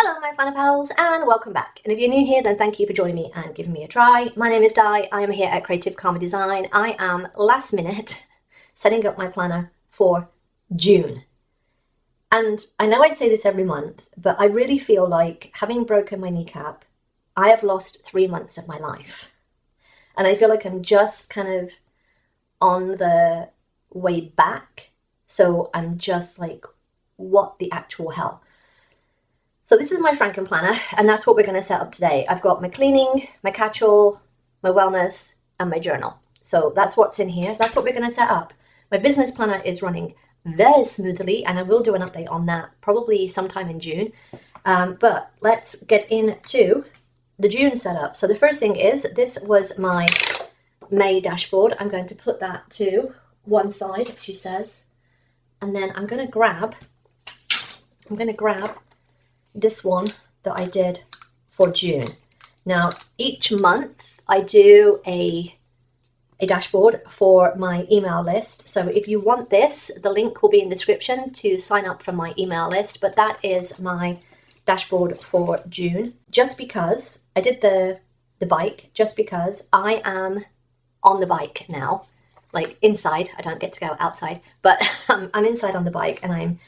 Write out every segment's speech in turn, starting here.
Hello my planner pals and welcome back, and if you're new here then thank you for joining me and giving me a try. My name is Di, I am here at Creative Karma Design. I am last minute setting up my planner for June. And I know I say this every month, but I really feel like, having broken my kneecap, I have lost 3 months of my life. And I feel like I'm just kind of on the way back. So I'm just like, what the actual hell? So this is my Frankenplanner, and that's what we're going to set up today. I've got my cleaning, my catch-all, my wellness, and my journal. So that's what's in here. So that's what we're going to set up. My business planner is running very smoothly, and I will do an update on that probably sometime in June. But let's get into the June setup. So the first thing is, this was my May dashboard. I'm going to put that to one side, she says, and then I'm going to grab this one that I did for June. Now, each month I do a dashboard for my email list. So if you want this, the link will be in the description to sign up for my email list. But that is my dashboard for June. Just because I did the bike, just because I am on the bike now, like inside. I don't get to go outside, but I'm inside on the bike, and I'm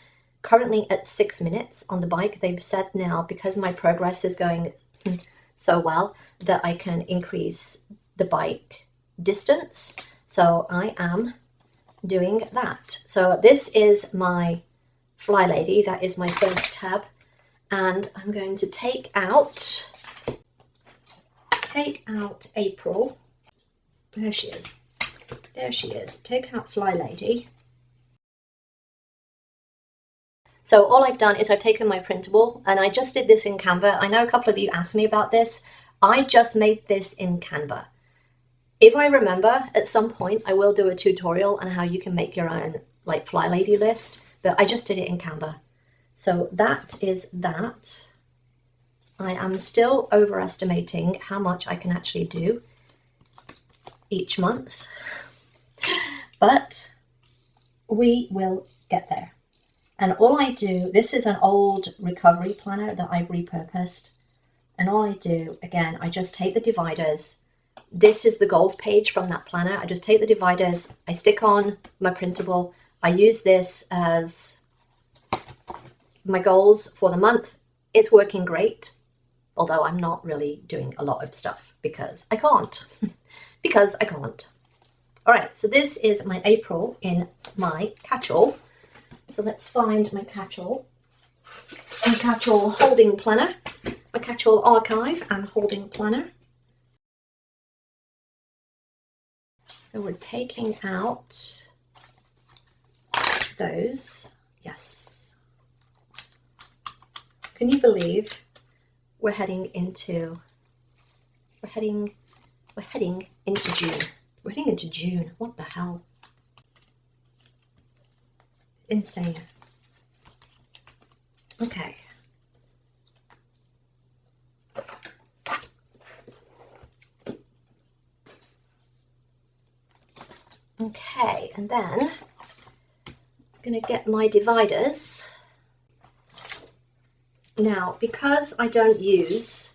currently at 6 minutes on the bike. They've said now, because my progress is going so well, that I can increase the bike distance. So I am doing that. So this is my Fly Lady. That is my first tab. And I'm going to take out April. There she is. There she is. Take out Fly Lady. So all I've done is I've taken my printable, and I just did this in Canva. I know a couple of you asked me about this. I just made this in Canva. If I remember, at some point I will do a tutorial on how you can make your own like Fly Lady list, but I just did it in Canva. So that is that. I am still overestimating how much I can actually do each month, but we will get there. And all I do, this is an old recovery planner that I've repurposed. And all I do, again, I just take the dividers. This is the goals page from that planner. I just take the dividers, I stick on my printable. I use this as my goals for the month. It's working great, although I'm not really doing a lot of stuff because I can't. Because I can't. All right, so this is my April in my catch-all. So let's find my catch-all holding planner, my catch-all archive and holding planner. So we're taking out those. Yes. Can you believe we're heading into June? We're heading into June. What the hell? Insane. Okay. Okay, and then I'm going to get my dividers. Now, because I don't use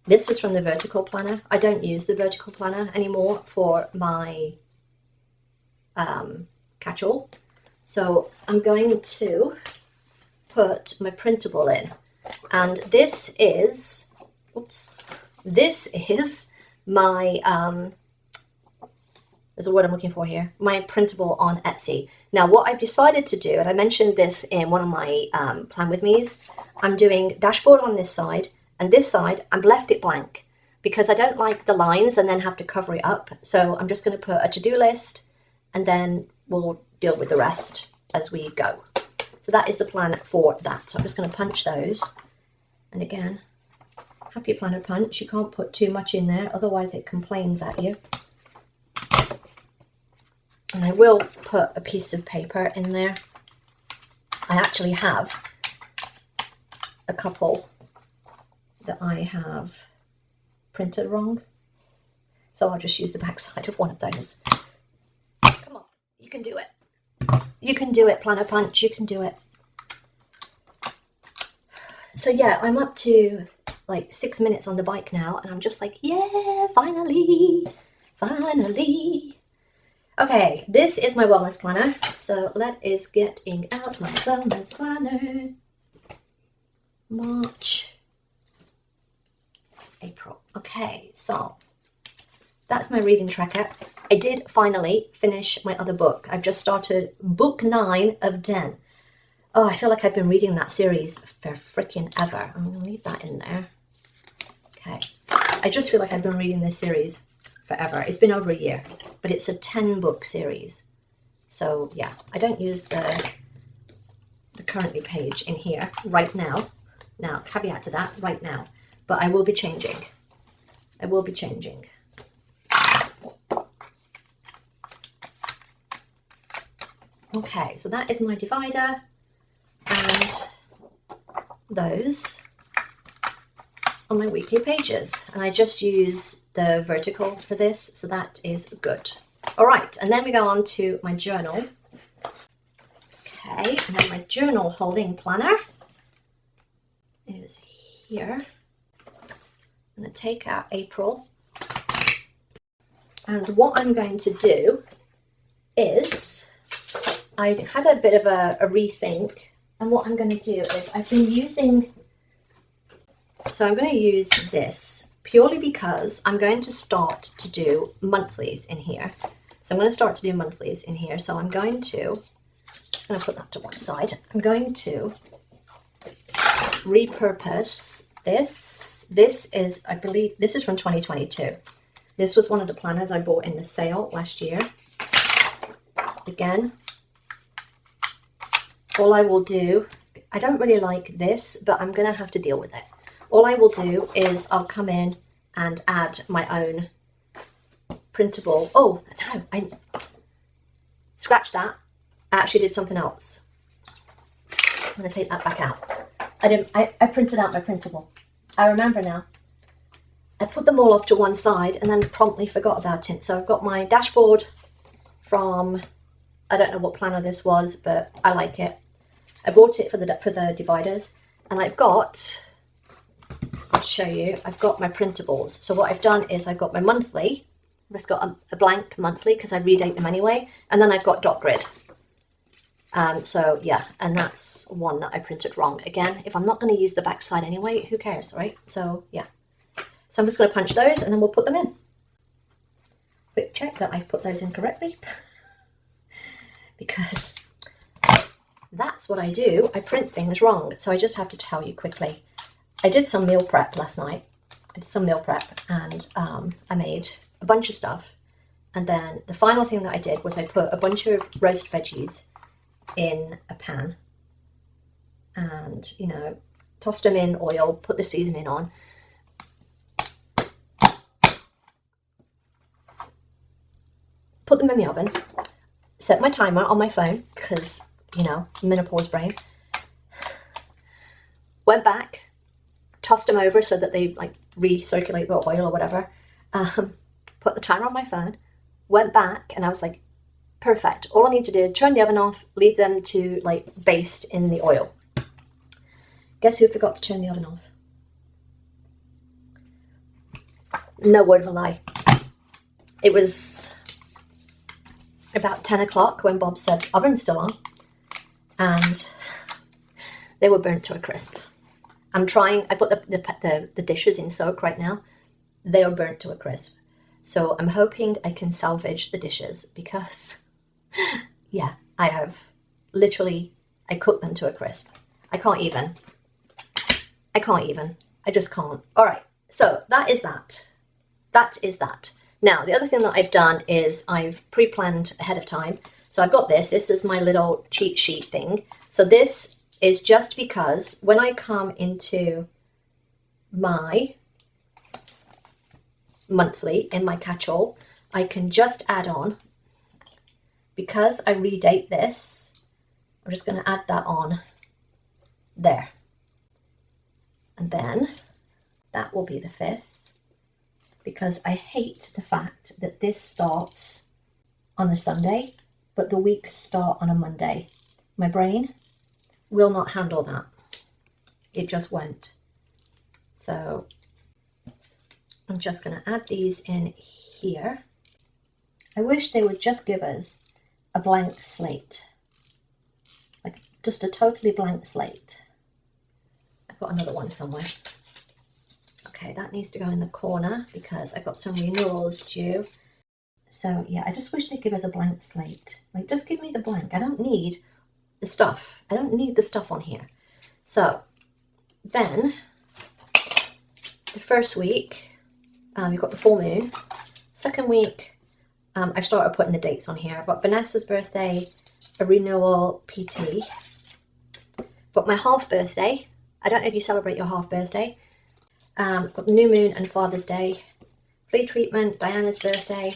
this is from the vertical planner. I don't use the vertical planner anymore for my catch-all. So I'm going to put my printable in. And this is, my, there's a word I'm looking for here, my printable on Etsy. Now what I've decided to do, and I mentioned this in one of my Plan With Me's, I'm doing dashboard on this side, and this side, I've left it blank because I don't like the lines and then have to cover it up. So I'm just going to put a to-do list, and then we'll deal with the rest as we go. So that is the plan for that. So I'm just going to punch those. And again, happy planner punch. You can't put too much in there, otherwise it complains at you. And I will put a piece of paper in there. I actually have a couple that I have printed wrong. So I'll just use the back side of one of those. Come on, you can do it. You can do it, Planner Punch, you can do it. So yeah, I'm up to like 6 minutes on the bike now, and I'm just like, yeah, finally, finally. Okay, this is my wellness planner. So that is getting out my wellness planner. March, April. Okay, so that's my reading tracker. I did finally finish my other book. I've just started book 9 of 10. Oh, I feel like I've been reading that series for freaking ever. I'm going to leave that in there. Okay. I just feel like I've been reading this series forever. It's been over a year, but it's a 10-book series. So, yeah, I don't use the currently page in here right now. Now, caveat to that, right now. But I will be changing. I will be changing. Okay, so that is my divider. And those are my weekly pages. And I just use the vertical for this, so that is good. All right, and then we go on to my journal. Okay, and then my journal holding planner is here. I'm going to take out April. And what I'm going to do is, I had a bit of a rethink. And what I'm going to do is I've been using, so I'm going to use this purely because I'm going to start to do monthlies in here. So I'm going to start to do monthlies in here. So I'm going to, just going to put that to one side. I'm going to repurpose this. This is, I believe, this is from 2022. This was one of the planners I bought in the sale last year. Again, all I will do, I don't really like this, but I'm going to have to deal with it. All I will do is I'll come in and add my own printable. Oh, no, I scratch that. I actually did something else. I'm going to take that back out. I printed out my printable. I remember now. I put them all off to one side and then promptly forgot about it. So I've got my dashboard from, I don't know what planner this was, but I like it. I bought it for the dividers, and I've got, I'll show you, I've got my printables. So what I've done is I've got my monthly. I've just got a blank monthly because I redate them anyway, and then I've got dot grid. So yeah, and that's one that I printed wrong. Again, if I'm not going to use the back side anyway, who cares, right? So yeah, so I'm just going to punch those and then we'll put them in. Quick check that I've put those in correctly because that's what I do. I print things wrong. So I just have to tell you quickly. I did some meal prep last night. I did some meal prep and I made a bunch of stuff. And then the final thing that I did was I put a bunch of roast veggies in a pan and, you know, tossed them in oil, put the seasoning on. Put them in the oven, set my timer on my phone because, you know, menopause brain. Went back, tossed them over so that they like recirculate the oil or whatever. Put the timer on my phone, went back, and I was like, perfect. All I need to do is turn the oven off, leave them to like baste in the oil. Guess who forgot to turn the oven off? No word of a lie. It was about 10 o'clock when Bob said, oven's still on. And they were burnt to a crisp. I'm trying, I put the dishes in soak right now. They are burnt to a crisp. So I'm hoping I can salvage the dishes because, yeah, I have literally, I cooked them to a crisp. I can't even. I just can't. All right, so that is that. That is that. Now, the other thing that I've done is I've pre-planned ahead of time. So I've got this. This is my little cheat sheet thing. So this is just because when I come into my monthly in my catch-all, I can just add on, because I redate this, I'm just going to add that on there. And then that will be the 5th, because I hate the fact that this starts on a Sunday but the weeks start on a Monday. My brain will not handle that. It just won't. So I'm just going to add these in here. I wish they would just give us a blank slate, like just a totally blank slate. I've got another one somewhere. Okay, that needs to go in the corner because I've got some renewals due. So yeah, I just wish they'd give us a blank slate. Like, just give me the blank. I don't need the stuff. I don't need the stuff on here. So then the first week, you've got the full moon. Second week, I've started putting the dates on here. I've got Vanessa's birthday, a renewal PT. Got my half birthday. I don't know if you celebrate your half birthday. Got the new moon and Father's Day. Flea treatment, Diana's birthday.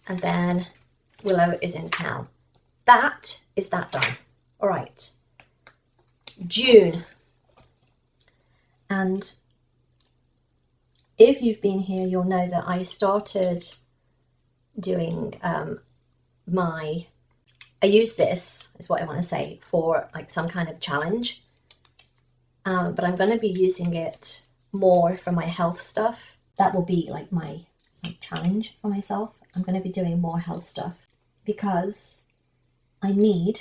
And then Willow is in town. That is that done. All right. June. And if you've been here, you'll know that I started doing I use this, is what I want to say, for like some kind of challenge. But I'm going to be using it more for my health stuff. That will be like my challenge for myself. I'm going to be doing more health stuff because I need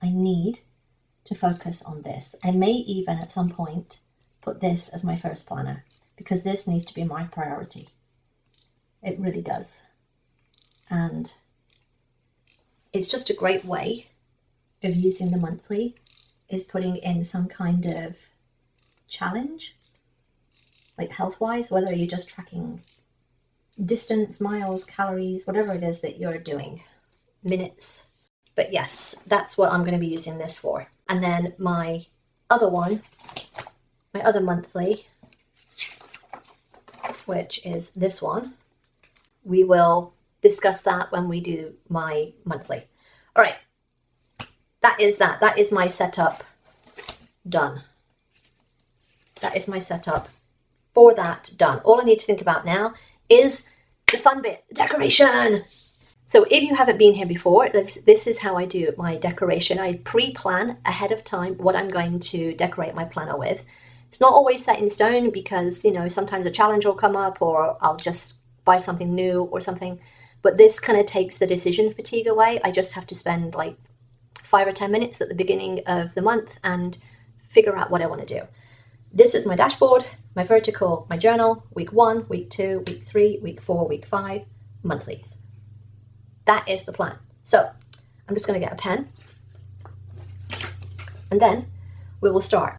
to focus on this. I may even at some point put this as my first planner because this needs to be my priority. It really does. And it's just a great way of using the monthly, is putting in some kind of challenge, like health-wise, whether you're just tracking distance, miles, calories, whatever it is that you're doing, minutes. But yes, that's what I'm going to be using this for. And then my other one, my other monthly, which is this one, we will discuss that when we do my monthly. All right, that is that. That is my setup done. That is my setup for that done. All I need to think about now is the fun bit, decoration. So if you haven't been here before, this is how I do my decoration. I pre-plan ahead of time what I'm going to decorate my planner with. It's not always set in stone because, you know, sometimes a challenge will come up or I'll just buy something new or something. But this kind of takes the decision fatigue away. I just have to spend like 5 or 10 minutes at the beginning of the month and figure out what I want to do. This is my dashboard, my vertical, my journal, week 1, week 2, week 3, week 4, week 5, monthlies. That is the plan. So I'm just going to get a pen and then we will start.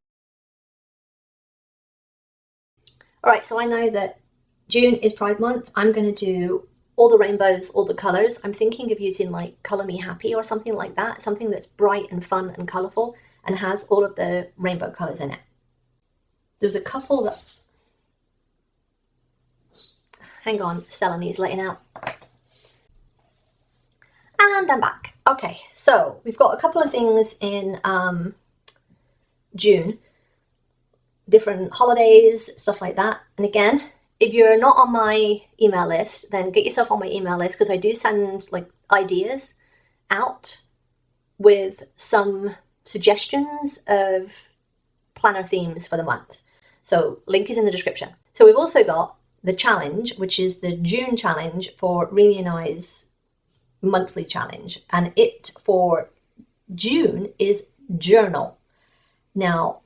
All right, so I know that June is Pride Month. I'm going to do all the rainbows, all the colors. I'm thinking of using like Color Me Happy or something like that, something that's bright and fun and colorful and has all of the rainbow colors in it. There's a couple that, hang on, Selene's letting out. And I'm back. Okay, so we've got a couple of things in June, different holidays, stuff like that. And again, if you're not on my email list, then get yourself on my email list because I do send like ideas out with some suggestions of planner themes for the month. So link is in the description. So we've also got the challenge, which is the June challenge for Rini and I's monthly challenge. And it for June is journal. Now,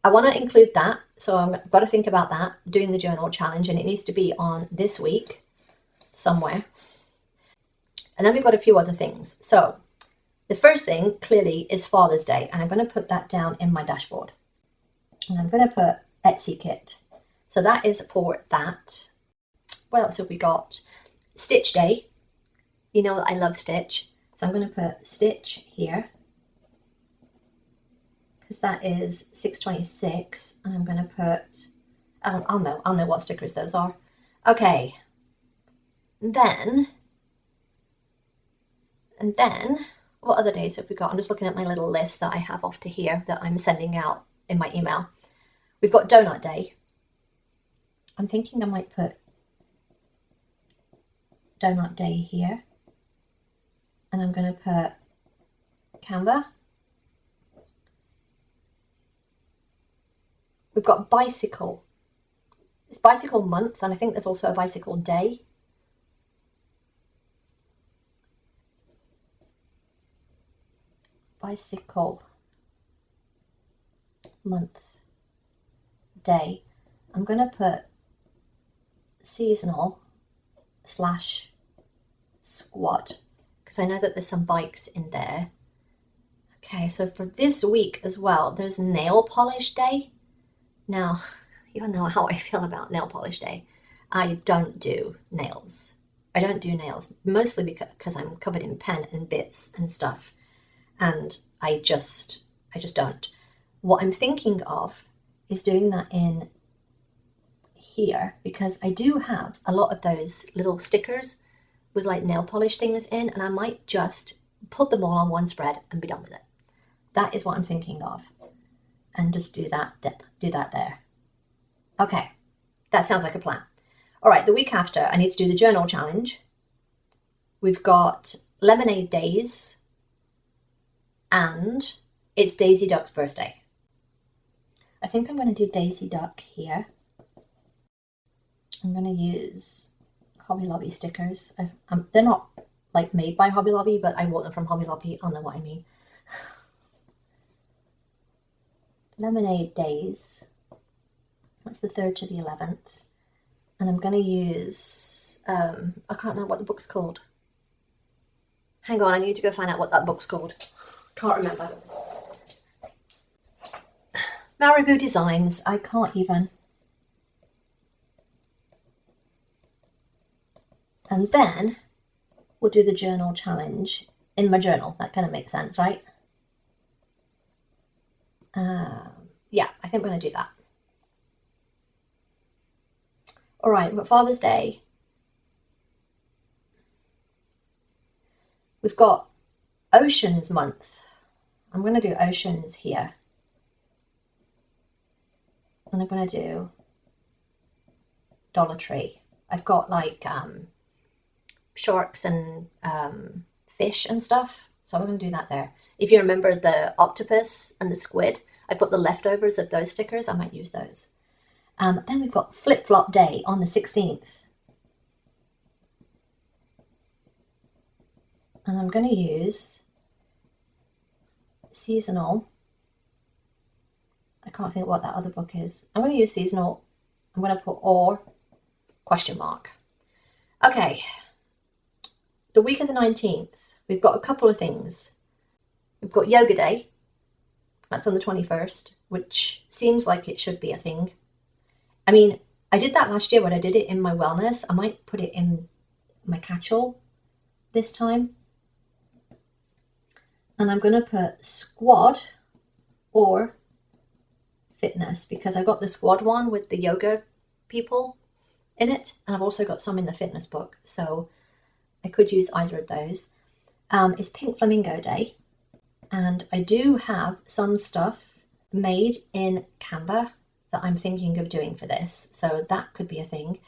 I want to include that. So I've got to think about that, doing the journal challenge, and it needs to be on this week somewhere. And then we've got a few other things. So the first thing clearly is Father's Day, and I'm going to put that down in my dashboard. And I'm going to put Etsy kit. So that is for that. What else have we got? Stitch Day. You know I love Stitch. So I'm going to put Stitch here, because that is 626, and I'm going to put, I'll know what stickers those are. Okay, and then, what other days have we got? I'm just looking at my little list that I have off to here that I'm sending out in my email. We've got Donut Day. I'm thinking I might put Donut Day here. and I'm going to put Canva. We've got bicycle. It's bicycle month, and I think there's also a bicycle day. Bicycle month day. I'm going to put seasonal / squad because I know that there's some bikes in there. Okay, so for this week as well, there's nail polish day. Now, you know how I feel about nail polish day. I don't do nails. I don't do nails, mostly because I'm covered in pen and bits and stuff. And I just don't. What I'm thinking of is doing that in here, because I do have a lot of those little stickers with like nail polish things in, and I might just put them all on one spread and be done with it. That is what I'm thinking of. And just do that there. Okay, that sounds like a plan. All right, the week after, I need to do the journal challenge. We've got lemonade days, and it's Daisy Duck's birthday. I think I'm going to do Daisy Duck here. I'm going to use Hobby Lobby stickers. They're not like made by Hobby Lobby, but I bought them from Hobby Lobby. I know what I mean. Lemonade days. That's the 3rd to the 11th. And I'm going to use, I can't remember what the book's called. Hang on, I need to go find out what that book's called. Can't remember. Marabou Designs. I can't even. And then we'll do the journal challenge in my journal. That kind of makes sense, right? Yeah, I think we're going to do that. All right, we've got Father's Day. We've got Oceans Month. I'm going to do Oceans here. And I'm going to do Dollar Tree. I've got like sharks and fish and stuff. So I'm going to do that there. If you remember the octopus and the squid, I put the leftovers of those stickers. I might use those. Then we've got Flip Flop Day on the 16th. And I'm going to use seasonal. I can't think what that other book is. I'm going to use seasonal. I'm going to put or question mark. Okay. The week of the 19th, we've got a couple of things. We've got Yoga Day. That's on the 21st, which seems like it should be a thing. I mean, I did that last year when I did it in my wellness. I might put it in my catch-all this time. And I'm going to put squad or fitness, because I got the squad one with the yoga people in it. And I've also got some in the fitness book. So I could use either of those. It's Pink Flamingo Day. And I do have some stuff made in Canva that I'm thinking of doing for this. So that could be a thing.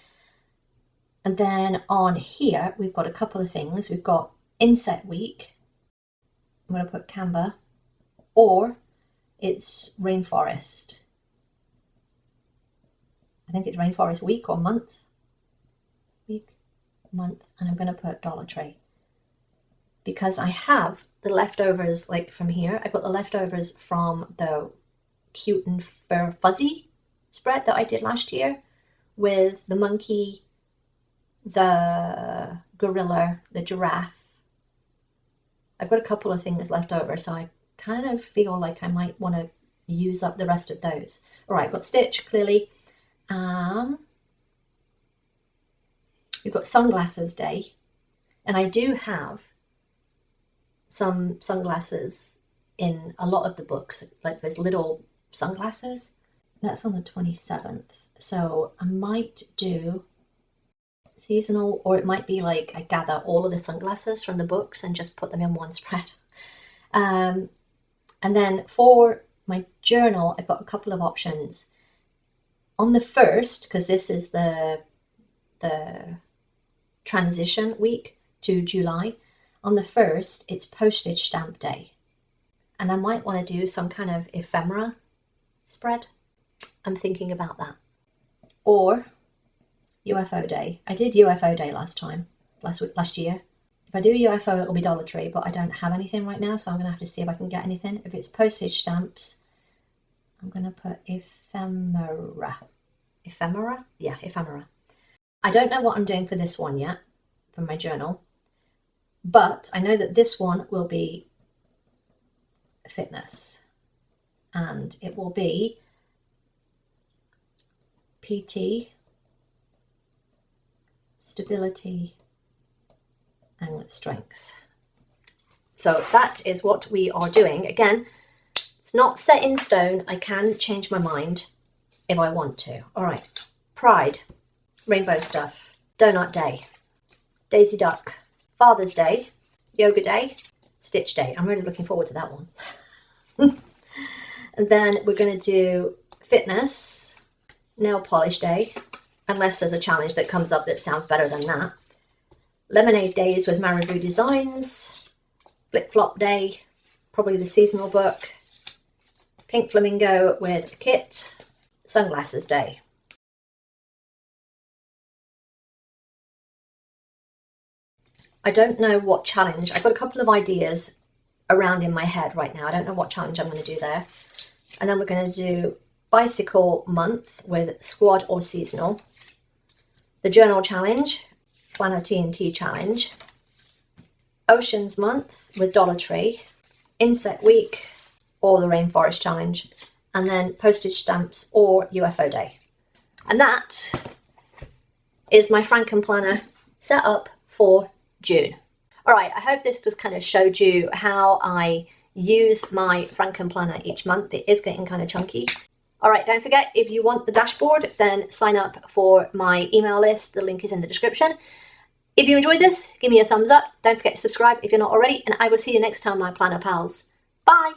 And then on here, we've got a couple of things. We've got Inset Week. I'm going to put Canva. Or it's Rainforest. I think it's Rainforest Week or month. Week, month. And I'm going to put Dollar Tree. Because I have the leftovers, like from here. I got the leftovers from the Cute and Fur Fuzzy spread that I did last year with the monkey, the gorilla, the giraffe. I've got a couple of things left over, so I kind of feel like I might want to use up the rest of those. All right, got Stitch, clearly. We've got Sunglasses Day, and I do have some sunglasses in a lot of the books, like those little sunglasses. That's on the 27th. So I might do seasonal, or it might be like I gather all of the sunglasses from the books and just put them in one spread. And then for my journal, I've got a couple of options. On the 1st, because this is the transition week to July, On the 1st, it's postage stamp day. And I might want to do some kind of ephemera spread. I'm thinking about that. Or UFO day. I did UFO day last year. If I do UFO, it'll be Dollar Tree, but I don't have anything right now, so I'm going to have to see if I can get anything. If it's postage stamps, I'm going to put ephemera. Ephemera? Yeah, ephemera. I don't know what I'm doing for this one yet, for my journal, but I know that this one will be fitness, and it will be PT, stability, and strength. So that is what we are doing. Again, it's not set in stone. I can change my mind if I want to. All right, Pride, rainbow stuff, donut day, Daisy Duck, Father's Day, yoga day, Stitch day. I'm really looking forward to that one. And then we're going to do fitness, nail polish day, unless there's a challenge that comes up that sounds better than that. Lemonade days with Marabou Designs, Flip Flop day, probably the seasonal book, Pink Flamingo with Kit, Sunglasses day. I don't know what challenge. I've got a couple of ideas around in my head right now. I don't know what challenge I'm going to do there. And then we're going to do Bicycle month with Squad or Seasonal, the Journal challenge, Planner TNT challenge, Oceans month with Dollar Tree, Insect week or the Rainforest challenge, and then postage stamps or UFO day. And that is my Frankenplanner set up for June. All right, I hope this just kind of showed you how I use my Frankenplanner each month. It is getting kind of chunky. All right, don't forget, if you want the dashboard, then sign up for my email list. The link is in the description. If you enjoyed this, give me a thumbs up. Don't forget to subscribe if you're not already, and I will see you next time, my planner pals. Bye.